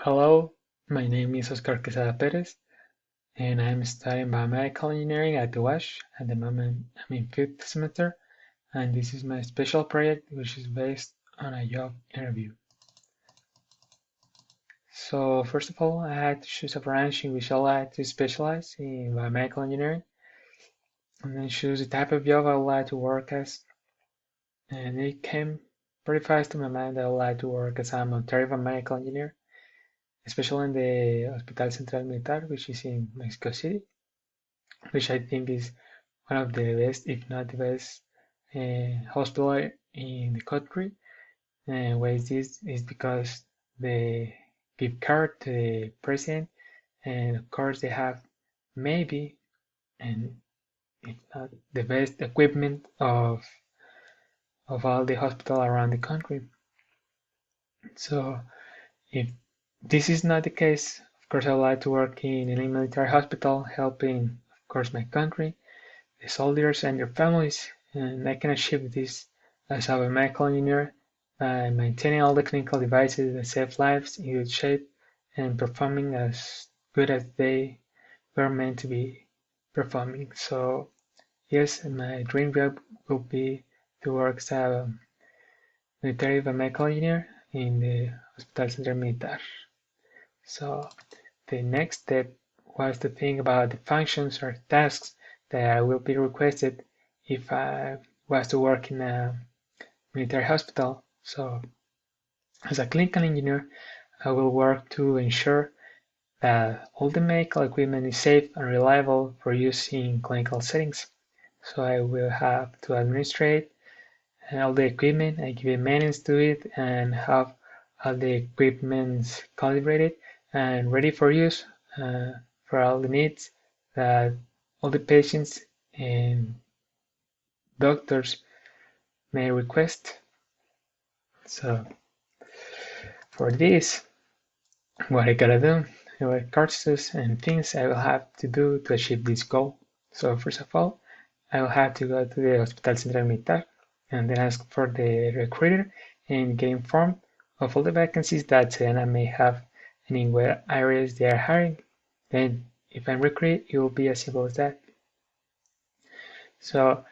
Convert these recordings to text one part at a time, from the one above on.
Hello, my name is Oscar Quesada Perez, and I'm studying biomedical engineering at the UASH. At the moment, I'm in fifth semester, and this is my special project, which is based on a job interview. So, first of all, I had to choose a branch in which I like to specialize in biomedical engineering, and then choose the type of job I would like to work as. And it came pretty fast to my mind that I would like to work as a military biomedical engineer, especially in the Hospital Central Militar, which is in Mexico City, which I think is one of the best, if not the best, hospital in the country. And why is this? Is because they give care to the president, and of course they have maybe, and if not the best equipment of all the hospital around the country. So if this is not the case, of course I would like to work in any military hospital, helping, of course, my country, the soldiers and their families, and I can achieve this as a biomedical engineer by maintaining all the clinical devices that save lives in good shape and performing as good as they were meant to be performing. So yes, my dream job will be to work as a military biomedical engineer in the Hospital Central Militar. So the next step was to think about the functions or tasks that will be requested if I was to work in a military hospital. So as a clinical engineer, I will work to ensure that all the medical equipment is safe and reliable for use in clinical settings. So I will have to administrate all the equipment, I give maintenance to it, and have all the equipment calibrated and ready for use for all the needs that all the patients and doctors may request. So for this, what I gotta do, what courses and things I will have to do to achieve this goal. So first of all, I will have to go to the Hospital Central Militar and then ask for the recruiter and get informed of all the vacancies that Sedena may have and in what areas they are hiring. Then, if I'm recruited, it will be as simple as that. So,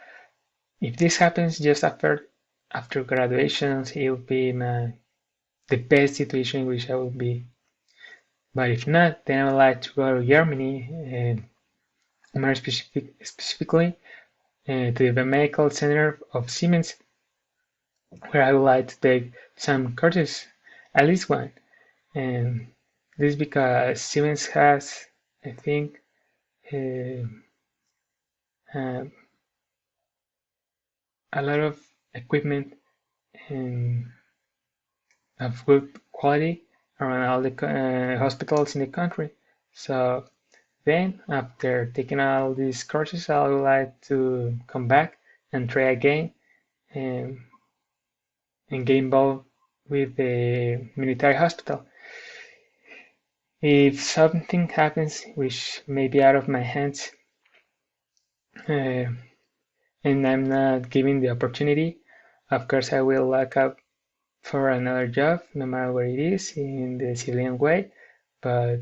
if this happens just after graduation, it will be the best situation in which I will be. But if not, then I would like to go to Germany, and more specifically to the medical center of Siemens, where I would like to take some courses, at least one. And this is because Siemens has, I think, uh, uh, a lot of equipment and of good quality around all the hospitals in the country. So then, after taking all these courses, I would like to come back and try again and, and get involved with the military hospital. If something happens which may be out of my hands, uh, and I'm not given the opportunity, of course I will look up for another job, no matter where it is, in the civilian way. But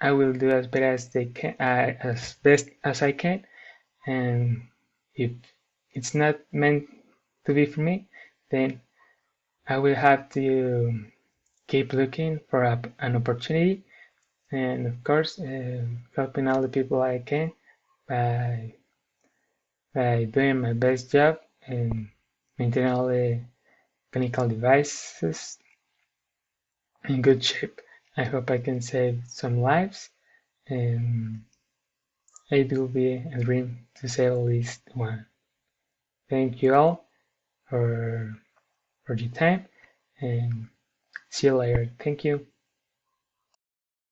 I will do as best as I can. And if it's not meant to be for me, then I will have to keep looking for an opportunity, and of course, helping all the people I can by doing my best job and maintaining all the clinical devices in good shape. I hope I can save some lives, and it will be a dream to save at least one. Thank you all for your time, and see you later. Thank you.